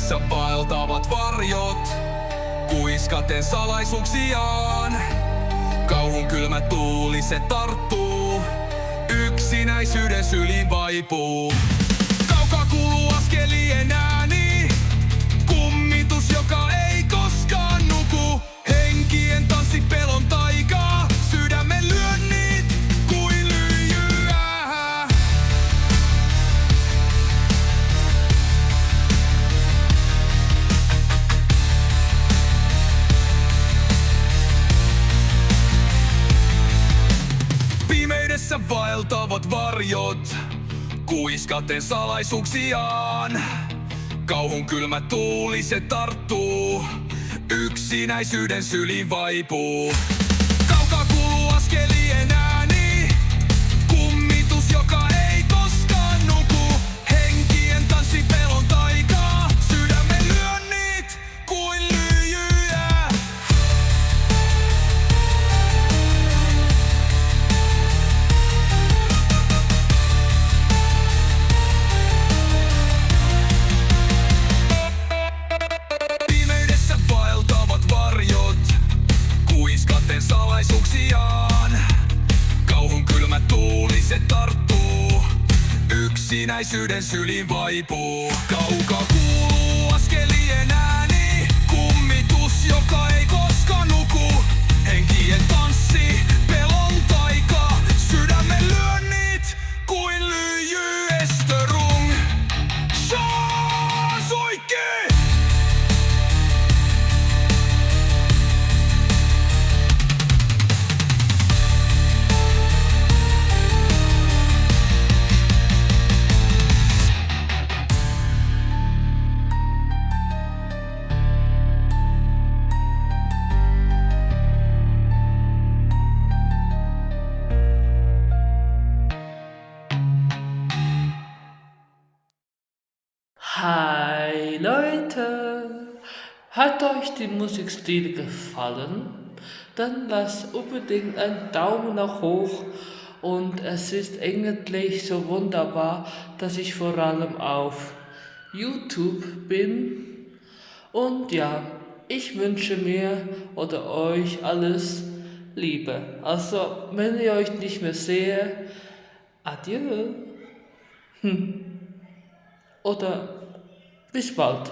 Pimeydessä vaeltavat varjot, kuiskaten salaisuuksiaan. Kauhun kylmä tuuli se tarttuu, yksinäisyyden syliin vaipuu. Kaukaa kuuluu askelien ääni, kummitus joka ei koskaan nuku. Henkien tanssi pelon taikaa, sydämen lyönnit kuin lyijyä. Pimeydessä vaeltavat varjot, kuiskaten salaisuuksiaan. Kauhun kylmä tuuli se tarttuu, yksinäisyyden syliin vaipuu. Kaukaa kuuluu askelien ääni, kummitus joka ei koskaan nuku. Henkien tanssi pelon taikaa, sydämen lyönnit kuin lyijyä. Pimeydessä vaeltavat varjot, kuiskaten salaisuuksiaan. Kauhun kylmä tuuli se tarttuu, yksinäisyyden syliin vaipuu. Kaukaa kuuluu askelien ääni, kummitus joka ei koskaan nuku. Henkien tanssi, pelon taika, sydämen lyönnit kuin lyijyesterung. Saa soikkee! Hi Leute! Hat euch die Musikstil gefallen? Dann lasst unbedingt einen Daumen nach hoch und es ist eigentlich so wunderbar, dass ich vor allem auf YouTube bin. Und ja, ich wünsche mir oder euch alles Liebe. Also, wenn ich euch nicht mehr sehe, adieu. Oder bis bald.